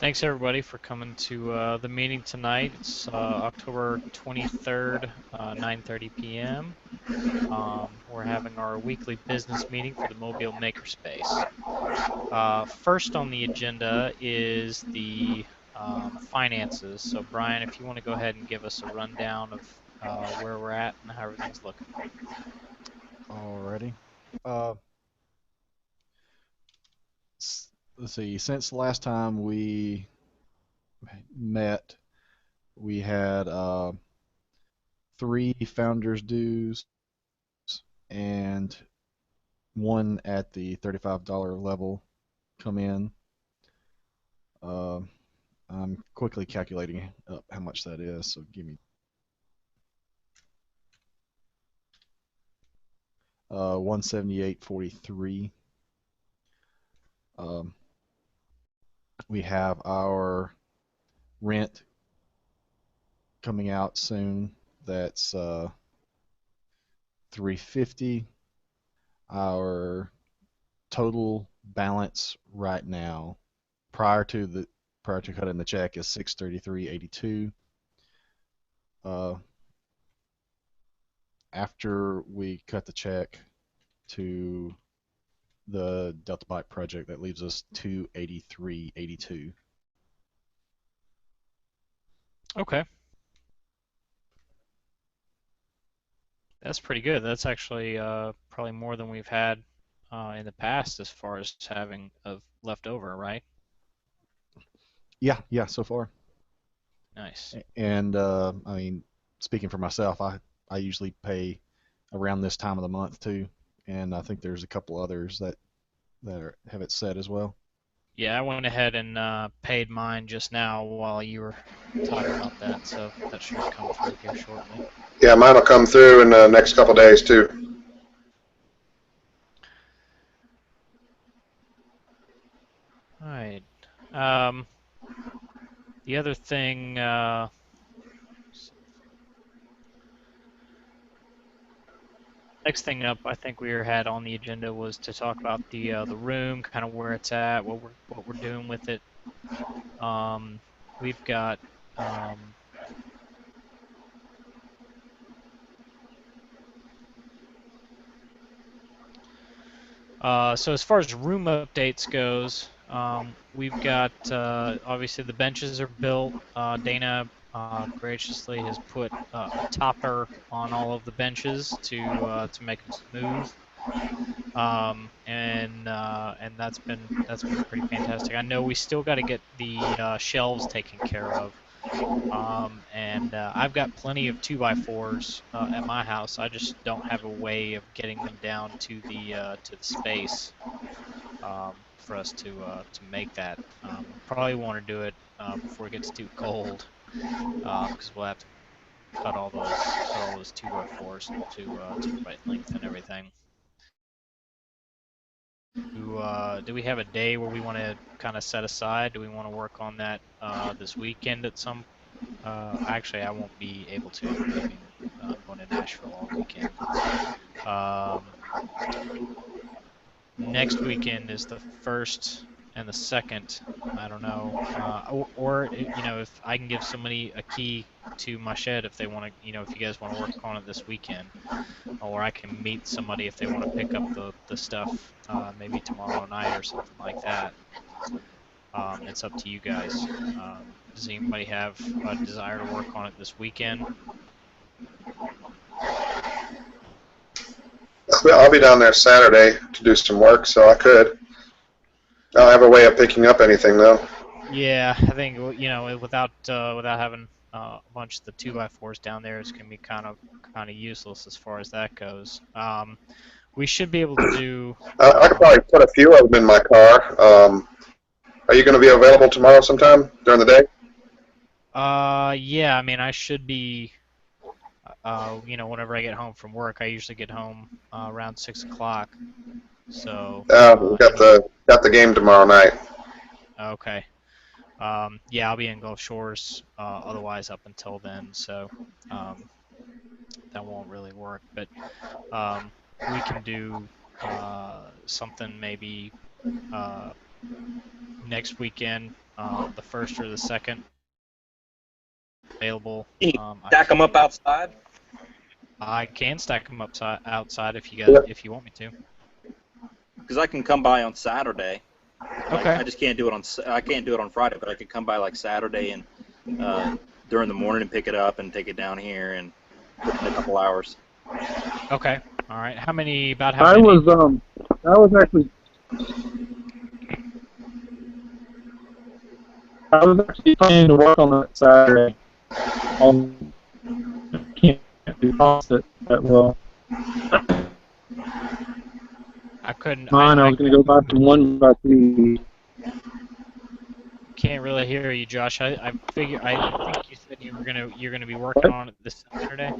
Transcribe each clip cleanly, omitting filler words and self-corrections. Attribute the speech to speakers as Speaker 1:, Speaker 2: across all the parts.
Speaker 1: Thanks everybody for coming to the meeting tonight. It's October 23rd, 9:30 p.m. We're having our weekly business meeting for the Mobile Makerspace. First on the agenda is the finances. So Brian, if you want to go ahead and give us a rundown of where we're at and how everything's looking.
Speaker 2: Alrighty. Uh, let's see. Since the last time we met, we had three founders dues and one at the $35 level come in. Uh, I'm quickly calculating up how much that is. So give me 178.43. Um, we have our rent coming out soon. That's 350. Our total balance right now, prior to cutting the check, is 633.82. Uh, After we cut the check to the Delta Bike project, that leaves us 283.82.
Speaker 1: Okay, that's pretty good. That's actually probably more than we've had in the past as far as having of left over, right?
Speaker 2: Yeah, yeah, so far.
Speaker 1: Nice.
Speaker 2: And I mean, speaking for myself, I usually pay around this time of the month too, and I think there's a couple others have it set as well.
Speaker 1: Yeah, I went ahead and paid mine just now while you were talking about that, so that should come through here shortly.
Speaker 3: Yeah, mine will come through in the next couple of days too.
Speaker 1: All right. The other thing, next thing up, I think we had on the agenda was to talk about the room, kind of where it's at, what we're doing with it. We've got so as far as room updates goes, we've got obviously the benches are built. Dana graciously has put a topper on all of the benches to make them smooth, and that's been pretty fantastic. I know we still got to get the shelves taken care of. And I've got plenty of 2x4s at my house. I just don't have a way of getting them down to the space for us to make that. Probably want to do it before it gets too cold, because we'll have to cut all those 2x4s to the right length and everything. Do we have a day where we want to kind of set aside? Do we want to work on that this weekend at some? Actually, I won't be able to. I'm leaving, going to Nashville all weekend. Um, Next weekend is the first and the second. I don't know. Or if I can give somebody a key to my shed if they want to, if you guys want to work on it this weekend, or I can meet somebody if they want to pick up the stuff maybe tomorrow night or something like that. It's up to you guys. Does anybody have a desire to work on it this weekend?
Speaker 3: I'll be down there Saturday to do some work, so I could. I don't have a way of picking up anything though.
Speaker 1: Yeah, I think without having a bunch of the 2x4s down there, it's gonna be kind of useless as far as that goes. We should be able to do.
Speaker 3: I could probably put a few of them in my car. Are you going to be available tomorrow sometime during the day?
Speaker 1: Yeah, I mean, I should be. Whenever I get home from work, I usually get home around 6 o'clock. So.
Speaker 3: We got the game tomorrow night.
Speaker 1: Okay. Yeah, I'll be in Gulf Shores otherwise up until then, so that won't really work. But we can do something maybe uh, next weekend. the 1st or the 2nd available.
Speaker 4: Can you stack them up outside?
Speaker 1: I can stack them up outside if you want me to.
Speaker 4: Because I can come by on Saturday.
Speaker 1: Okay.
Speaker 4: I just can't do it on Friday, but I could come by like Saturday and during the morning and pick it up and take it down here and in a couple hours.
Speaker 1: Okay. All right. How many?
Speaker 5: I was actually planning to work on that Saturday. I can't do it that well.
Speaker 1: I couldn't.
Speaker 5: I was going to go by from 1 by 2.
Speaker 1: Can't really hear you, Josh. I think you said you're gonna be working on it this Saturday.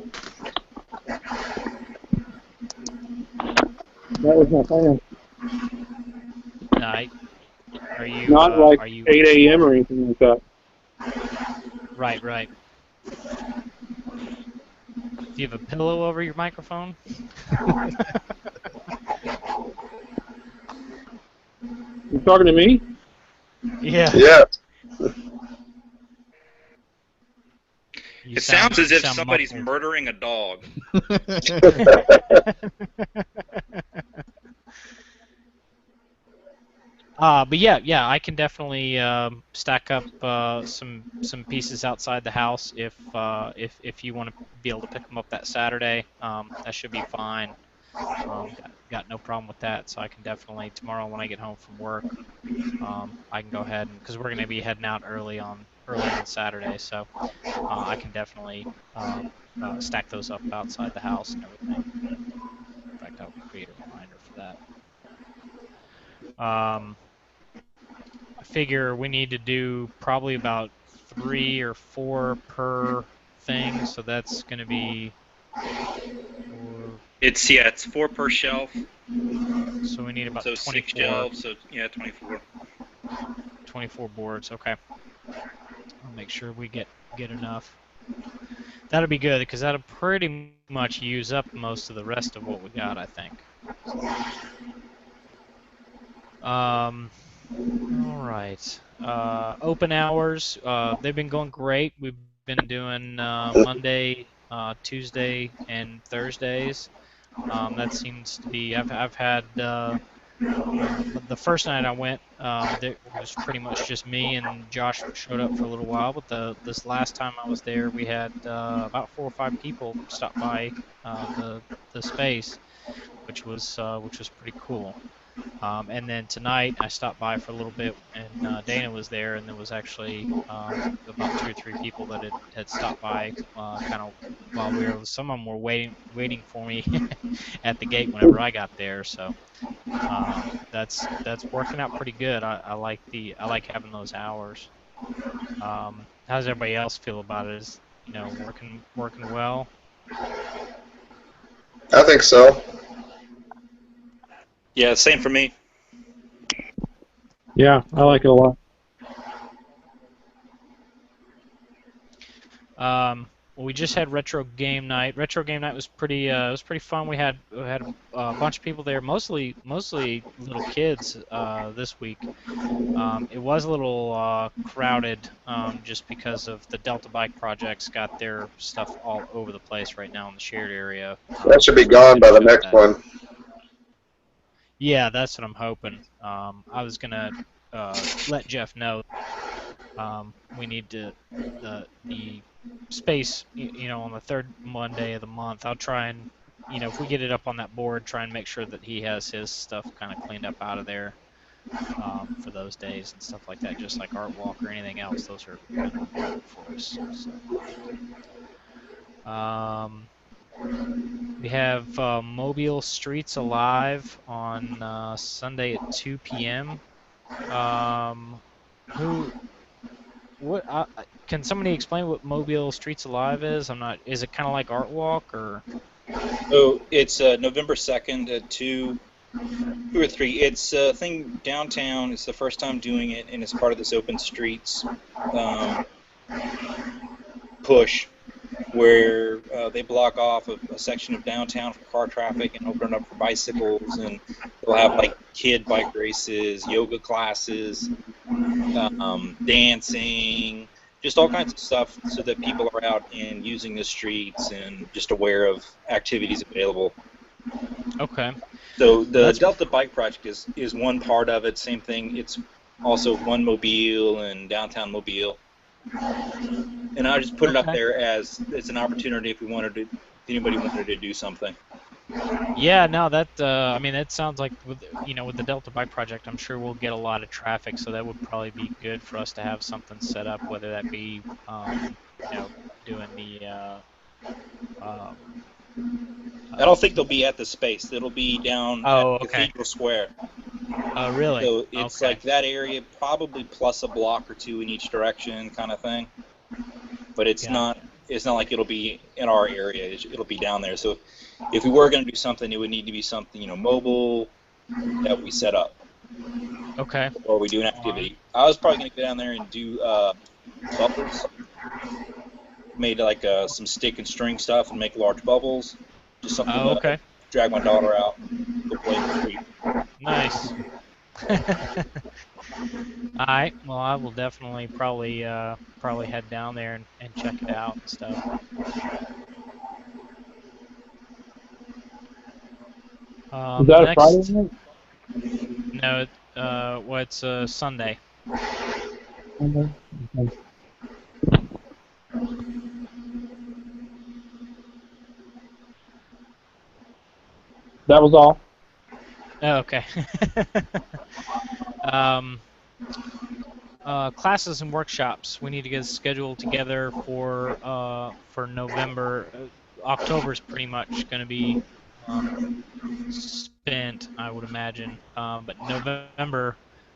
Speaker 5: That was my plan.
Speaker 1: No, are you?
Speaker 5: Not like
Speaker 1: are you,
Speaker 5: 8 a.m. or anything like that.
Speaker 1: Right. Do you have a pillow over your microphone?
Speaker 5: You talking to me?
Speaker 1: Yeah.
Speaker 3: Yeah.
Speaker 4: It sounds as if somebody's
Speaker 1: muffled.
Speaker 4: murdering a dog.
Speaker 1: But yeah, I can definitely stack up some pieces outside the house if you want to be able to pick them up that Saturday. That should be fine. Got no problem with that. So I can definitely tomorrow when I get home from work, I can go ahead and because we're going to be heading out early on Saturday, so I can definitely stack those up outside the house and everything. In fact, I'll create a reminder for that. I figure we need to do probably about 3 or 4 per thing, so that's going to be.
Speaker 4: It's 4 per shelf.
Speaker 1: So we need about
Speaker 4: So
Speaker 1: 24.
Speaker 4: 6 shelves. So yeah, 24.
Speaker 1: 24 boards. Okay. I'll make sure we get enough. That'll be good because that'll pretty much use up most of the rest of what we got, I think. All right. Open hours. They've been going great. We've been doing Monday, Tuesday, and Thursdays. That seems to be. I've had the first night I went. It was pretty much just me and Josh showed up for a little while. But this last time I was there, we had about 4 or 5 people stop by the space, which was pretty cool. And then tonight I stopped by for a little bit, and Dana was there, and there was actually about 2 or 3 people that had stopped by, kind of while some of them were waiting for me at the gate whenever I got there. So that's working out pretty good. I like having those hours. How does everybody else feel about it? Is working well?
Speaker 3: I think so.
Speaker 4: Yeah, same for me.
Speaker 5: Yeah, I like it a lot.
Speaker 1: Well, we just had retro game night. Retro game night was pretty fun. We had a bunch of people there, mostly little kids this week. It was a little crowded just because of the Delta Bike Project's got their stuff all over the place right now in the shared area.
Speaker 3: That should be gone by the next one.
Speaker 1: Yeah, that's what I'm hoping. I was gonna let Jeff know. We need to the space, on the 3rd Monday of the month. I'll try and, if we get it up on that board, try and make sure that he has his stuff kind of cleaned up out of there for those days and stuff like that. Just like Art Walk or anything else, those are kind of important for us. So. We have Mobile Streets Alive on Sunday at 2 p.m. Can somebody explain what Mobile Streets Alive is? Is it kind of like Art Walk or?
Speaker 4: Oh, it's November 2nd at 2 or 3. It's a thing downtown. It's the first time doing it, and it's part of this Open Streets push. where they block off a section of downtown for car traffic and open it up for bicycles, and they'll have like kid bike races, yoga classes, dancing, just all kinds of stuff so that people are out and using the streets and just aware of activities available.
Speaker 1: Okay.
Speaker 4: So the Delta Bike Project is one part of it. Same thing. It's also One Mobile and Downtown Mobile. And I just put it up there as it's an opportunity if anybody wanted to do something.
Speaker 1: Yeah, no, that I mean, that sounds like with the Delta Bike Project, I'm sure we'll get a lot of traffic, so that would probably be good for us to have something set up, whether that be doing the
Speaker 4: I don't think they'll be at the space. It'll be down at Cathedral Square.
Speaker 1: Oh, really?
Speaker 4: So it's like that area, probably plus a block or two in each direction, kind of thing. But it's not like it'll be in our area. It'll be down there. So if we were going to do something, it would need to be something mobile that we set up.
Speaker 1: Okay.
Speaker 4: Or we do an activity. I was probably going to go down there and do bubbles. Made like some stick and string stuff and make large bubbles. Just something to drag my daughter out and go play in the street.
Speaker 1: Nice. Alright, well, I will definitely probably head down there and check it out and stuff.
Speaker 5: Is that a Friday night?
Speaker 1: No, well, it's Sunday.
Speaker 5: Okay. That was all.
Speaker 1: Oh, okay. Classes and workshops. We need to get a schedule together for November. October's pretty much going to be spent, I would imagine. But November,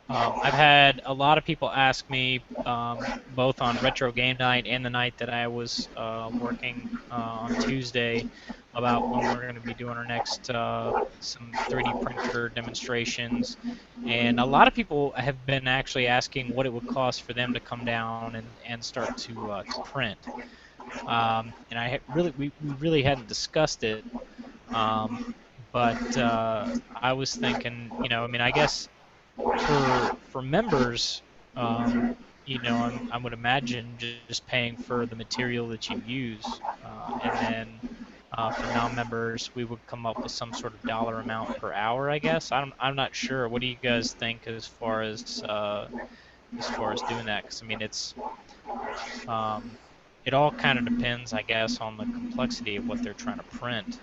Speaker 1: I've had a lot of people ask me, both on Retro Game Night and the night that I was working on Tuesday, about when we're going to be doing our next some 3D printer demonstrations. And a lot of people have been actually asking what it would cost for them to come down and start to print. And we really hadn't discussed it. But I was thinking, I mean, I guess for members, I would imagine just paying for the material that you use, and then for non-members, we would come up with some sort of dollar amount per hour, I guess. I'm not sure. What do you guys think as far as doing that? Because I mean, it all kind of depends, I guess, on the complexity of what they're trying to print.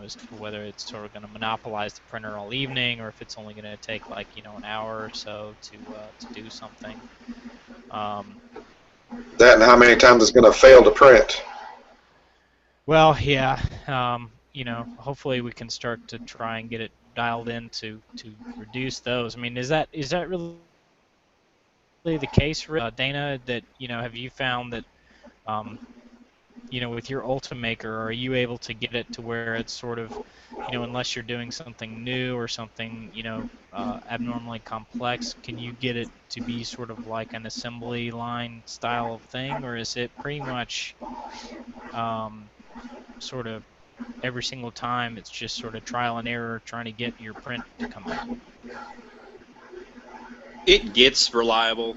Speaker 1: As to whether it's sort of going to monopolize the printer all evening, or if it's only going to take like an hour or so to do something.
Speaker 3: That and how many times it's going to fail to print.
Speaker 1: Well, yeah. Hopefully we can start to try and get it dialed in to reduce those. I mean, is that really the case, Dana? That have you found that with your Ultimaker, are you able to get it to where it's sort of, unless you're doing something new or something, abnormally complex, can you get it to be sort of like an assembly line style of thing, or is it pretty much sort of every single time it's just sort of trial and error trying to get your print to come out?
Speaker 4: It gets reliable,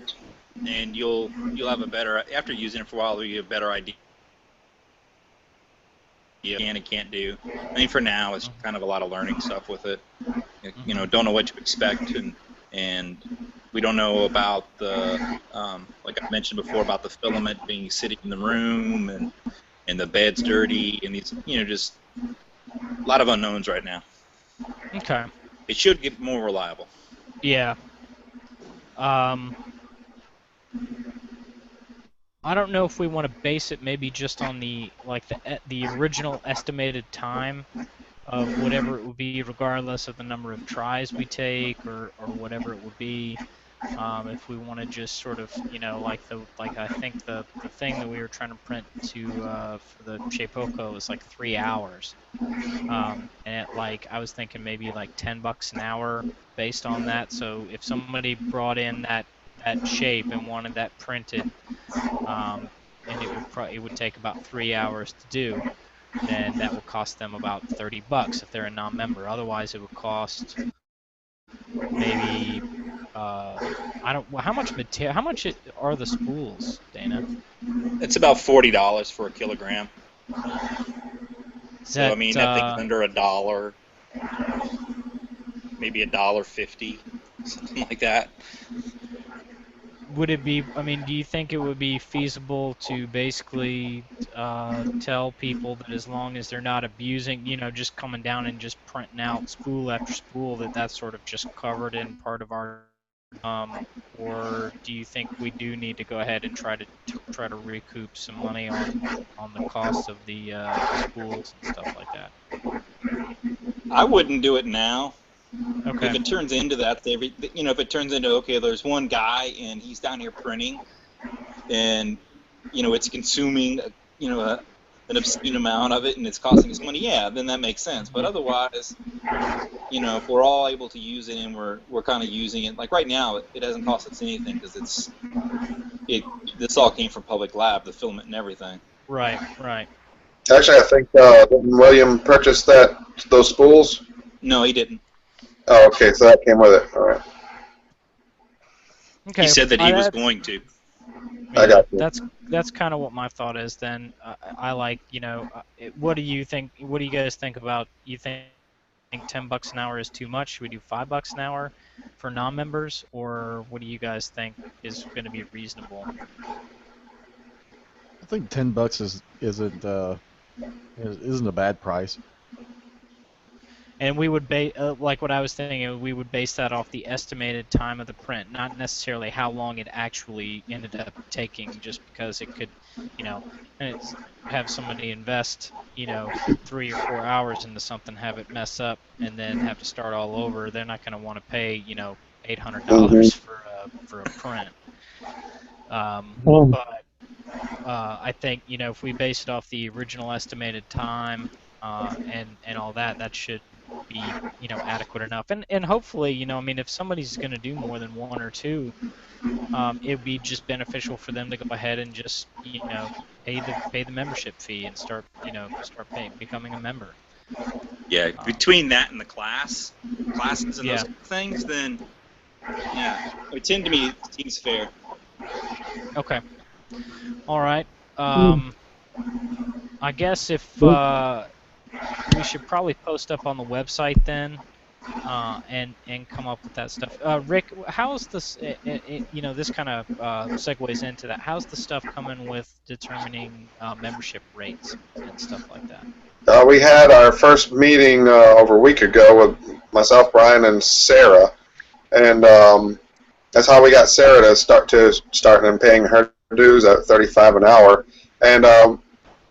Speaker 4: and you'll have a better, after using it for a while, you have a better idea can and can't do. I mean, for now, it's kind of a lot of learning stuff with it. Don't know what to expect, and we don't know about the, like I mentioned before, about the filament being sitting in the room, and the bed's dirty, and these, just a lot of unknowns right now.
Speaker 1: Okay.
Speaker 4: It should get more reliable.
Speaker 1: Yeah. I don't know if we want to base it maybe just on the original estimated time of whatever it would be, regardless of the number of tries we take or whatever it would be. If we want to just sort of, I think the thing that we were trying to print for the Shapeoko was like 3 hours, and I was thinking maybe like $10 an hour based on that. So if somebody brought in that shape and wanted that printed, and it would take about 3 hours to do, then that would cost them about $30 if they're a non-member. Otherwise, it would cost maybe I don't. How much material? How much are the spools, Dana?
Speaker 4: It's about $40 for a kilogram.
Speaker 1: Is
Speaker 4: So
Speaker 1: that,
Speaker 4: I mean, I think under $1, maybe $1.50, something like that.
Speaker 1: would it be? I mean, do you think it would be feasible to basically tell people that as long as they're not abusing, just coming down and just printing out spool after spool, that's sort of just covered in part of our, or do you think we do need to go ahead and try to recoup some money on the cost of the spools and stuff like that?
Speaker 4: I wouldn't do it now.
Speaker 1: Okay.
Speaker 4: If it turns into that, if it turns into, okay, there's one guy and he's down here printing, and it's consuming an obscene amount of it and it's costing us money, yeah, then that makes sense. But otherwise, if we're all able to use it and we're kind of using it, like right now, it doesn't cost us anything because this all came from Public Lab, the filament and everything.
Speaker 1: Right.
Speaker 3: Actually, I think didn't William purchase those spools?
Speaker 4: No, he didn't.
Speaker 3: Oh, okay, so that came with it. All right.
Speaker 1: Okay.
Speaker 4: He said that he was going to.
Speaker 3: I got you.
Speaker 1: That's kind of what my thought is. Then I like, what do you think? What do you guys think about? You think $10 an hour is too much? Should we do $5 an hour for non-members, or what do you guys think is going to be reasonable?
Speaker 2: I think $10 isn't a bad price.
Speaker 1: And we would like what I was thinking, we would base that off the estimated time of the print, not necessarily how long it actually ended up taking, just because it could, and have somebody invest, 3 or 4 hours into something, have it mess up, and then have to start all over. They're not going to want to pay, $800 for a print. But I think, if we base it off the original estimated time and all that should be adequate enough, and hopefully if somebody's going to do more than one or two, it would be just beneficial for them to go ahead and just pay the membership fee and start becoming a member.
Speaker 4: Yeah, between that and the classes and those things, then yeah, it seems fair.
Speaker 1: Okay. All right. I guess if we should probably post up on the website then, and come up with that stuff. Rick, how's this? This kind of segues into that. How's the stuff coming with determining membership rates and stuff like that?
Speaker 3: We had our first meeting over a week ago with myself, Brian, and Sarah, and that's how we got Sarah to start and paying her dues at $35 an hour, and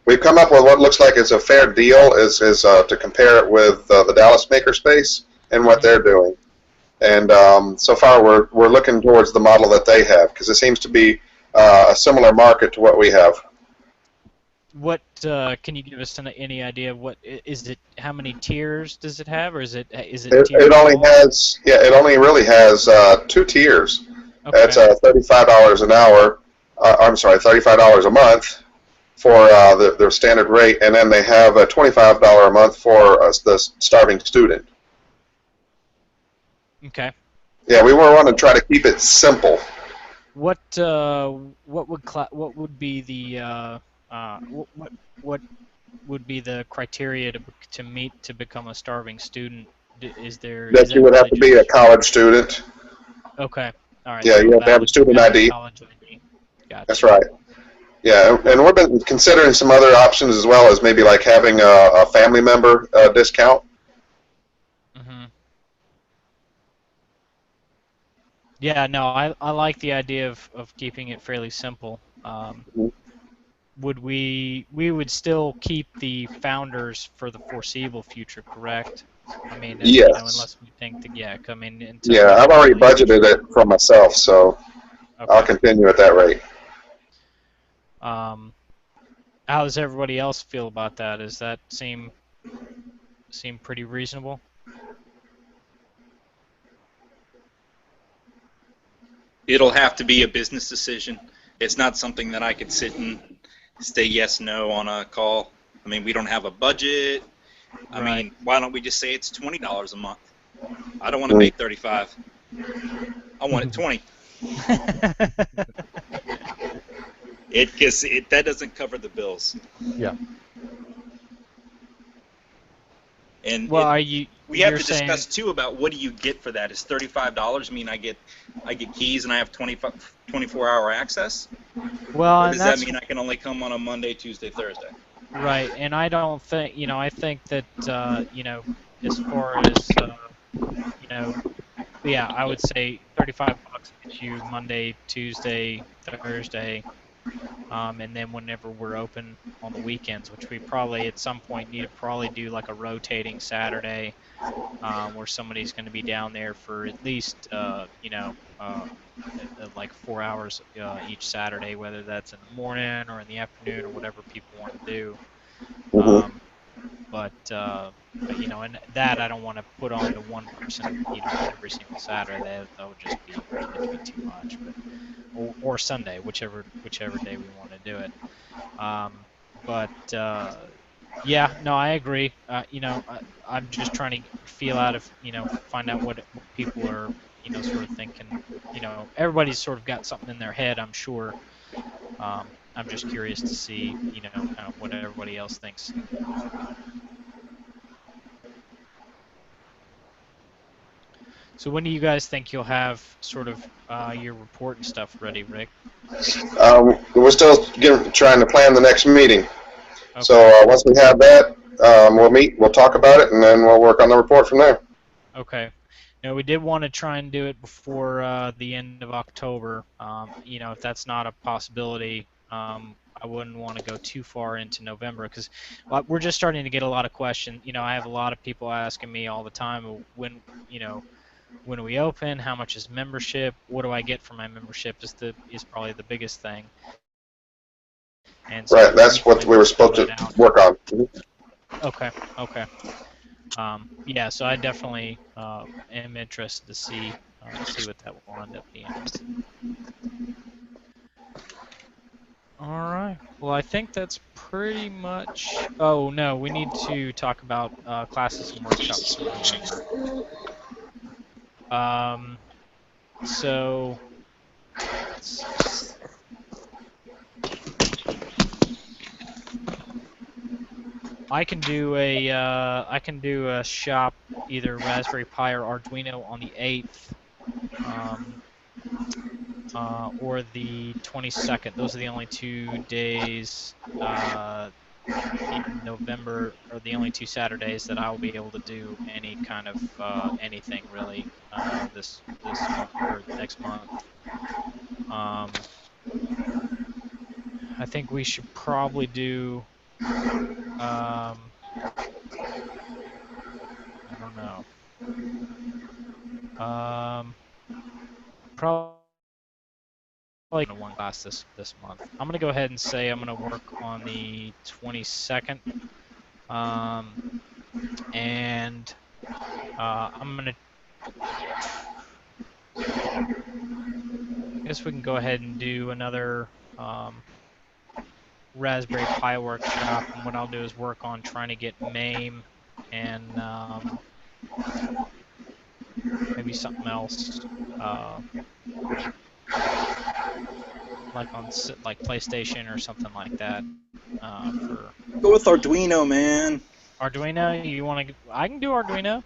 Speaker 3: we've come up with what looks like is a fair deal, is to compare it with the Dallas Makerspace and what they're doing. And so far we're looking towards the model that they have, because it seems to be a similar market to what we have.
Speaker 1: What can you give us any idea of what is it? How many tiers does it have, or is it
Speaker 3: It only really has 2 tiers.
Speaker 1: Okay.
Speaker 3: It's $35 an hour. $35 a month for their standard rate, and then they have a $25 a month for the starving student.
Speaker 1: Okay.
Speaker 3: Yeah, we want to try to keep it simple.
Speaker 1: What would be the what would be the criteria to meet to become a starving student?
Speaker 3: That you would have to be a college student.
Speaker 1: Okay. All right.
Speaker 3: Yeah, you have to have a student ID.
Speaker 1: College ID. Gotcha.
Speaker 3: That's right. Yeah, and we've been considering some other options as well, as maybe like having a family member discount.
Speaker 1: Mm-hmm. Yeah, no, I like the idea of keeping it fairly simple. We would still keep the founders for the foreseeable future, correct? I mean,
Speaker 3: yes.
Speaker 1: Unless we think that,
Speaker 3: I've already budgeted it for myself, so okay. I'll continue at that rate.
Speaker 1: How does everybody else feel about that? Does that seem pretty reasonable?
Speaker 4: It'll have to be a business decision. It's not something that I could sit stay yes no on a call. I mean, we don't have a budget. I
Speaker 1: Right.
Speaker 4: mean, why don't we just say it's $20 a month? I don't want to pay 35. I want it 20. Because that doesn't cover the bills.
Speaker 2: Yeah.
Speaker 4: And
Speaker 1: Well,
Speaker 4: we have
Speaker 1: you're
Speaker 4: to
Speaker 1: saying,
Speaker 4: discuss too about what do you get for that? Is $35 mean I get keys and I have 24-hour access?
Speaker 1: well,
Speaker 4: Or
Speaker 1: and
Speaker 4: does that
Speaker 1: that's
Speaker 4: mean I can only come on a Monday, Tuesday, Thursday?
Speaker 1: right. And I don't think, I think that, as far as, yeah, I would say $35 gets you Monday, Tuesday, Thursday, and then whenever we're open on the weekends, which we probably at some point need to probably do like a rotating Saturday, where somebody's going to be down there for at least, like 4 hours each Saturday, whether that's in the morning or in the afternoon or whatever people want to do.
Speaker 3: Mhm.
Speaker 1: But and that I don't want to put on to one person, every single Saturday. That would just be too much. Or Sunday, whichever day we want to do it. Yeah, no, I agree. I'm just trying to feel out if find out what people are sort of thinking. Everybody's sort of got something in their head, I'm sure. I'm just curious to see kind of what everybody else thinks. So when do you guys think you'll have sort of your report and stuff ready, Rick?
Speaker 3: We're still trying to plan the next meeting.
Speaker 1: Okay.
Speaker 3: So once we have that, we'll meet, we'll talk about it, and then we'll work on the report from there.
Speaker 1: Okay. Now, we did want to try and do it before the end of October. If that's not a possibility, I wouldn't want to go too far into November because we're just starting to get a lot of questions. I have a lot of people asking me all the time when do we open? How much is membership? What do I get for my membership? Is probably the biggest thing. And so
Speaker 3: Right, that's what we were supposed to work on.
Speaker 1: Okay. Yeah, so I definitely am interested to see what that will end up being. All right. Well, I think that's pretty much. Oh no, we need to talk about classes and workshops in November. So. Let's see. I can do a shop, either Raspberry Pi or Arduino on the 8th, or the 22nd. Those are the only 2 days in November, or the only 2 Saturdays that I will be able to do any kind of anything really this month or next month. I think we should probably do. I don't know. Probably one class this month. I'm gonna go ahead and say I'm gonna work on the 22nd, and I'm gonna. I guess we can go ahead and do another Raspberry Pi workshop, and what I'll do is work on trying to get MAME and maybe something else, like on PlayStation or something like that.
Speaker 4: Go with Arduino, man.
Speaker 1: Arduino, you want to? I can do Arduino.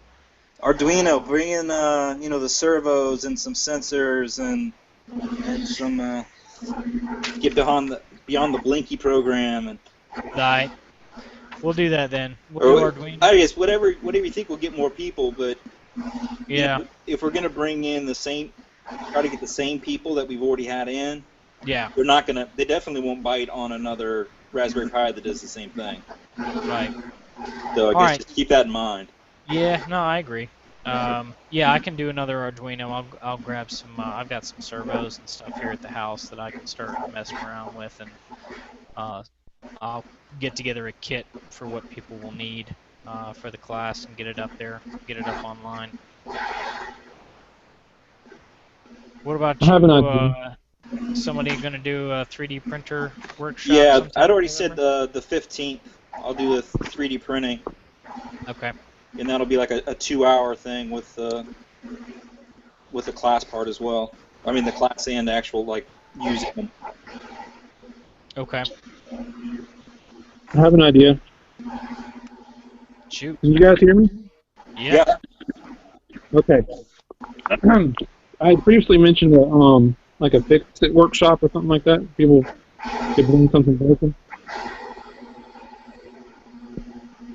Speaker 4: Arduino, bring in the servos and some sensors and some get beyond the Blinky program and.
Speaker 1: Right. We'll do that then. We'll do Arduino.
Speaker 4: I guess whatever you think will get more people, but
Speaker 1: yeah,
Speaker 4: if we're gonna bring in try to get the same people that we've already had in.
Speaker 1: Yeah.
Speaker 4: They definitely won't bite on another Raspberry Pi that does the same thing.
Speaker 1: Right.
Speaker 4: So I guess just keep that in mind.
Speaker 1: Yeah, no, I agree. Yeah, I can do another Arduino. I'll grab some. I've got some servos and stuff here at the house that I can start messing around with, and I'll get together a kit for what people will need for the class and get it up there, get it up online. What about
Speaker 5: I have an
Speaker 1: you,
Speaker 5: idea.
Speaker 1: somebody going to do a 3D printer workshop?
Speaker 4: Yeah,
Speaker 1: sometime
Speaker 4: I'd already
Speaker 1: in
Speaker 4: said
Speaker 1: November?
Speaker 4: the 15th. I'll do the 3D printing,
Speaker 1: Okay.
Speaker 4: and that'll be like a 2-hour thing with the class part as well. I mean, the class and the actual like using them.
Speaker 1: Okay.
Speaker 5: I have an idea.
Speaker 1: Shoot.
Speaker 5: Can you guys hear me?
Speaker 1: Yeah.
Speaker 5: Okay. I had previously mentioned like a fix-it workshop or something like that. People could bring something broken.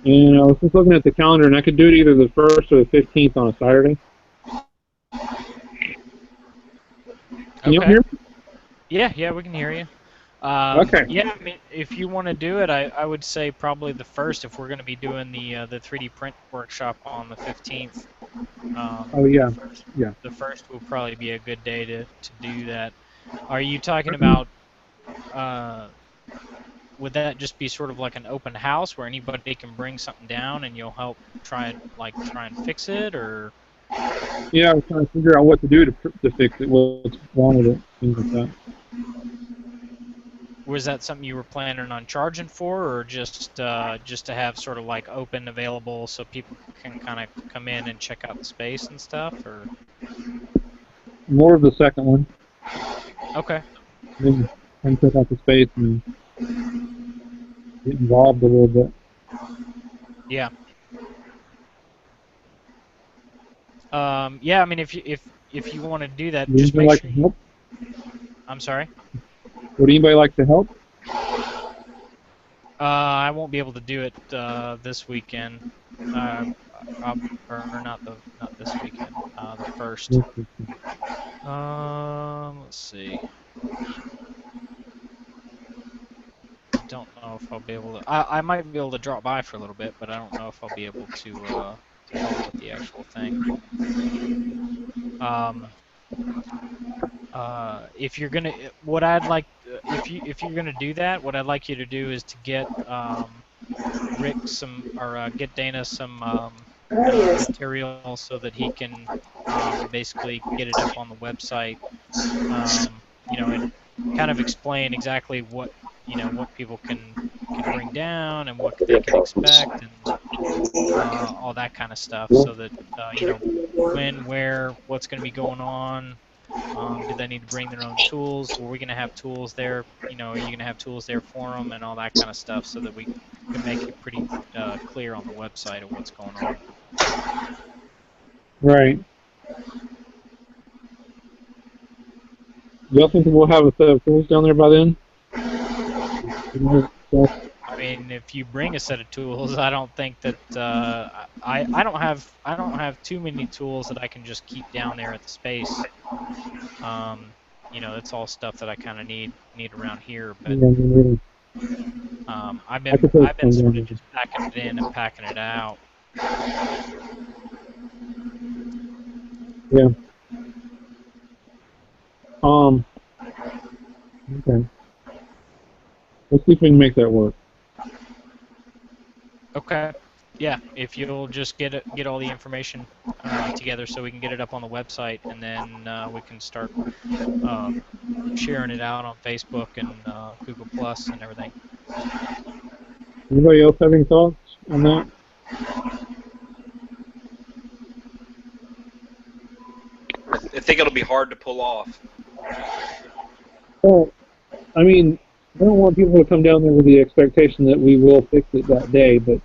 Speaker 5: And I was just looking at the calendar, and I could do it either the 1st or the 15th on a Saturday. Can you
Speaker 1: Okay.
Speaker 5: hear me?
Speaker 1: Yeah, we can hear you.
Speaker 5: Okay.
Speaker 1: Yeah, I mean, if you want to do it, I would say probably the 1st if we're going to be doing the 3D print workshop on the 15th.
Speaker 5: Oh, yeah. Yeah.
Speaker 1: The 1st will probably be a good day to do that. Are you talking about, would that just be sort of like an open house where anybody can bring something down and you'll help try and fix it, or?
Speaker 5: Yeah, I was trying to figure out what to do to fix it, what's wrong with it, things like that.
Speaker 1: Was that something you were planning on charging for, or just to have sort of like open available so people can kind of come in and check out the space and stuff, or?
Speaker 5: More of the second one.
Speaker 1: Okay.
Speaker 5: Then check out the space and get involved a little bit.
Speaker 1: Yeah. Yeah. I mean, if you want to do that,
Speaker 5: Would
Speaker 1: just
Speaker 5: anybody
Speaker 1: make
Speaker 5: like
Speaker 1: sure.
Speaker 5: to help?
Speaker 1: I'm sorry.
Speaker 5: Would anybody like to help?
Speaker 1: I won't be able to do it this weekend. Or not this weekend. The 1st. Let's see. Don't know if I'll be able to. I might be able to drop by for a little bit, but I don't know if I'll be able to help with the actual thing. If you're gonna, what I'd like, if you're gonna do that, what I'd like you to do is to get Rick get Dana some material so that he can basically get it up on the website. And kind of explain exactly what people can bring down and what they can expect and all that kind of stuff, so that when, where, what's going to be going on. Do they need to bring their own tools? Are we going to have tools there? Are you going to have tools there for them and all that kind of stuff, so that we can make it pretty clear on the website of what's going on.
Speaker 5: Right. Y'all think we'll have a set of tools down there by then?
Speaker 1: I mean, if you bring a set of tools, I don't think that I don't have too many tools that I can just keep down there at the space. It's all stuff that I kind of need around here. But I've been sort of just packing it in and packing it out.
Speaker 5: Yeah. Okay. Let's see if we can make that work.
Speaker 1: Okay. Yeah, if you'll just get all the information together so we can get it up on the website, and then we can start sharing it out on Facebook and Google Plus and everything.
Speaker 5: Anybody else have any thoughts on that?
Speaker 4: I think it'll be hard to pull off.
Speaker 5: Well, I mean, I don't want people to come down there with the expectation that we will fix it that day, but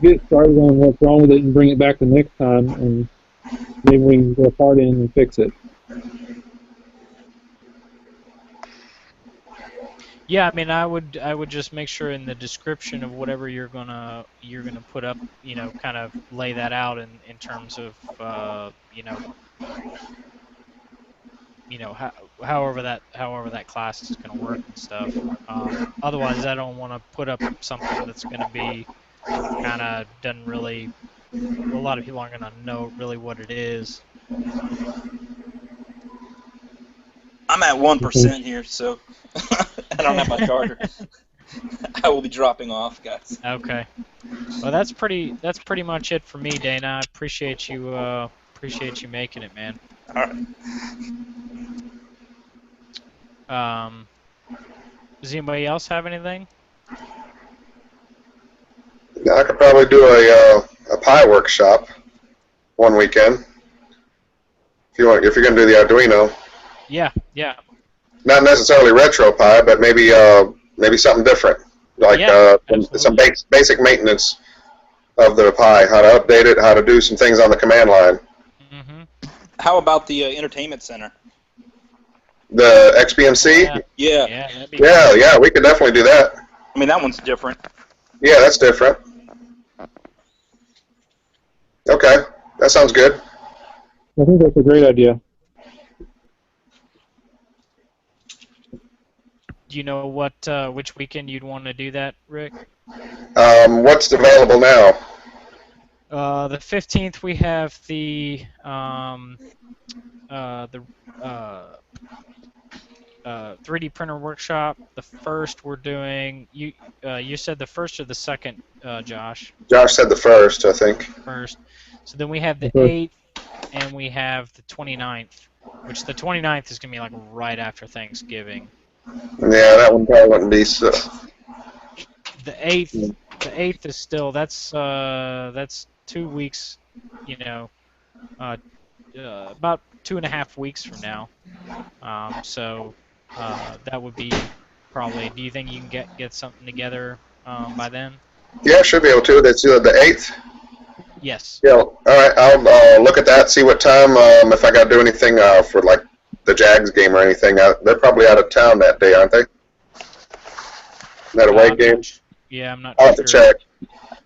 Speaker 5: get started on what's wrong with it and bring it back the next time, and maybe we can go apart in and fix it.
Speaker 1: Yeah, I mean, I would just make sure in the description of whatever you're gonna put up, kind of lay that out in terms of however that class is gonna work and stuff. Otherwise, I don't want to put up something that's gonna be kind of doesn't really. A lot of people aren't gonna know really what it is.
Speaker 4: I'm at 1% here, so I don't have my charger. I will be dropping off, guys.
Speaker 1: Okay. Well, that's pretty much it for me, Dana. I appreciate you making it, man.
Speaker 4: All right.
Speaker 1: Does anybody else have anything?
Speaker 3: I could probably do a pie workshop one weekend. If you're gonna do the Arduino,
Speaker 1: Yeah.
Speaker 3: not necessarily retro pie, but maybe something different, like
Speaker 1: Yeah,
Speaker 3: some
Speaker 1: absolutely.
Speaker 3: basic maintenance of the pie, how to update it, how to do some things on the command line.
Speaker 1: Mm-hmm.
Speaker 4: How about the entertainment center?
Speaker 3: The XBMC,
Speaker 1: Yeah.
Speaker 4: Yeah.
Speaker 1: That'd be
Speaker 3: yeah, we could definitely do that.
Speaker 4: I mean, that one's different.
Speaker 3: Yeah, that's different. Okay, that sounds good.
Speaker 5: I think that's a great idea.
Speaker 1: Do you know what which weekend you'd want to do that, Rick?
Speaker 3: What's available now?
Speaker 1: The 15th we have the 3D printer workshop. The first we're doing you said the first or the second, Josh?
Speaker 3: Josh said the first, I think.
Speaker 1: First. So then we have the
Speaker 5: Okay.
Speaker 1: 8th and we have the 29th, which the 29th is going to be like right after Thanksgiving.
Speaker 3: Yeah, that one probably wouldn't be so.
Speaker 1: The 8th is still that's 2 weeks, about 2.5 weeks from now. So that would be probably. Do you think you can get something together by then?
Speaker 3: Yeah, should be able to. That's the 8th.
Speaker 1: Yes.
Speaker 3: Yeah. All right. I'll look at that. See what time. If I got to do anything for like the Jags game or anything. They're probably out of town that day, aren't they? That away
Speaker 1: I'm
Speaker 3: game.
Speaker 1: not yeah, I'm not
Speaker 3: I'll have to
Speaker 1: sure.
Speaker 3: check.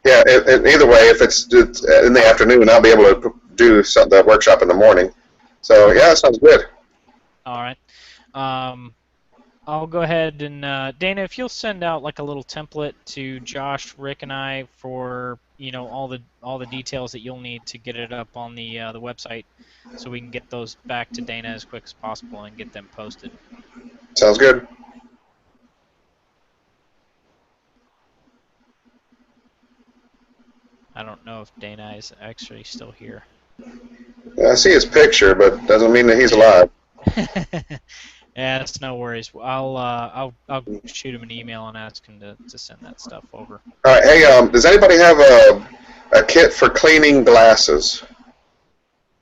Speaker 3: Yeah. Either way, if it's in the afternoon, I'll be able to do the workshop in the morning. So yeah, that sounds good.
Speaker 1: All right. I'll go ahead and Dana, if you'll send out like a little template to Josh, Rick, and I for all the details that you'll need to get it up on the website, so we can get those back to Dana as quick as possible and get them posted.
Speaker 3: Sounds good.
Speaker 1: I don't know if Dana is actually still here.
Speaker 3: Yeah, I see his picture, but doesn't mean that he's alive.
Speaker 1: Yeah, that's no worries. I'll shoot him an email and ask him to send that stuff over.
Speaker 3: All right. Hey, does anybody have a kit for cleaning glasses?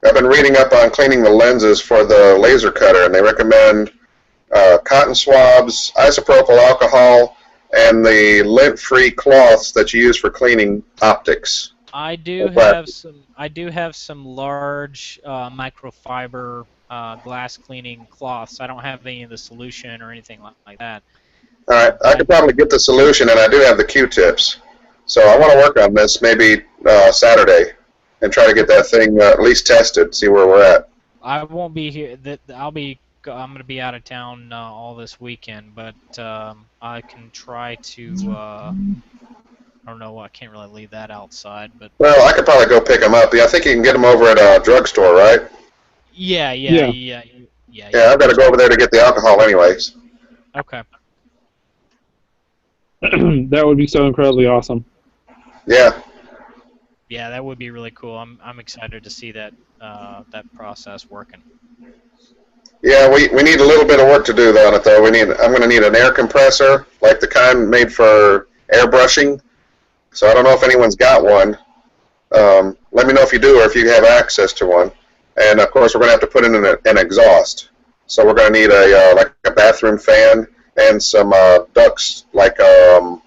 Speaker 3: I've been reading up on cleaning the lenses for the laser cutter, and they recommend cotton swabs, isopropyl alcohol, and the lint-free cloths that you use for cleaning optics.
Speaker 1: I do have some large microfiber glass cleaning cloths. I don't have any of the solution or anything like that.
Speaker 3: All right. I could probably get the solution, and I do have the Q-tips. So I want to work on this maybe Saturday and try to get that thing at least tested, see where we're at.
Speaker 1: I won't be here. I'm going to be out of town all this weekend, but I can try to. I don't know. I can't really leave that outside, but.
Speaker 3: Well, I could probably go pick them up. Yeah, I think you can get them over at a drugstore, right?
Speaker 1: Yeah.
Speaker 3: Yeah, I've got to go over there to get the alcohol anyways.
Speaker 1: Okay.
Speaker 5: That would be so incredibly awesome.
Speaker 3: Yeah.
Speaker 1: Yeah, that would be really cool. I'm excited to see that that process working.
Speaker 3: Yeah, we need a little bit of work to do on it though. I'm going to need an air compressor, like the kind made for airbrushing. So I don't know if anyone's got one. Let me know if you do or if you have access to one. And of course, we're going to have to put in an exhaust. So we're going to need like a bathroom fan and some ducts, like a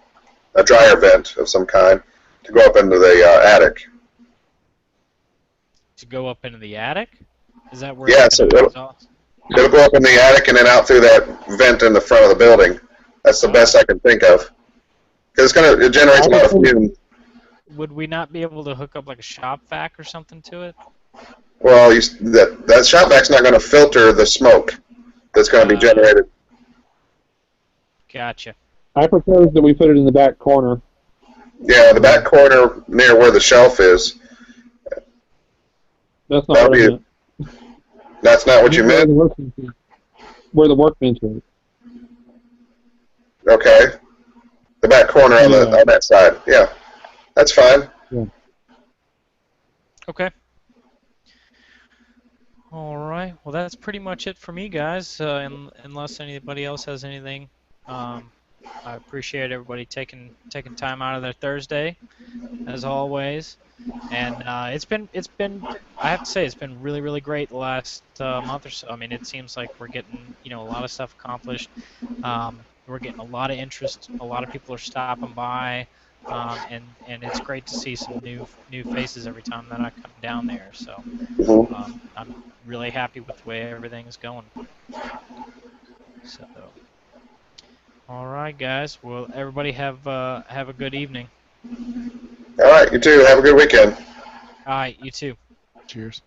Speaker 3: dryer vent of some kind, to go up into the attic.
Speaker 1: To go up into the attic? Is that where?
Speaker 3: Yeah,
Speaker 1: it's
Speaker 3: so
Speaker 1: gonna exhaust?
Speaker 3: It'll go up in the attic and then out through that vent in the front of the building. That's the best I can think of. Because it generates a lot of fume.
Speaker 1: Would we not be able to hook up like a shop vac or something to it?
Speaker 3: Well, that shop vac's not going to filter the smoke that's going to be generated.
Speaker 1: Gotcha.
Speaker 5: I propose that we put it in the back corner.
Speaker 3: Yeah, the back corner near where the shelf is.
Speaker 5: That's not
Speaker 3: That'll
Speaker 5: what I
Speaker 3: be-
Speaker 5: meant.
Speaker 3: That's not what you
Speaker 5: Where
Speaker 3: meant?
Speaker 5: the workbench is. Where the workbench is.
Speaker 3: Okay. The back corner on that side. Yeah, that's fine.
Speaker 1: Okay. All right. Well, that's pretty much it for me, guys. Unless anybody else has anything, I appreciate everybody taking time out of their Thursday, as always. And it's been I have to say it's been really great the last month or so. I mean, it seems like we're getting a lot of stuff accomplished. We're getting a lot of interest. A lot of people are stopping by, and it's great to see some new faces every time that I come down there. So
Speaker 3: Mhm.
Speaker 1: I'm really happy with the way everything's going. So, all right, guys. Well, everybody have a good evening.
Speaker 3: All right, you too. Have a good weekend.
Speaker 1: All right, you too.
Speaker 2: Cheers.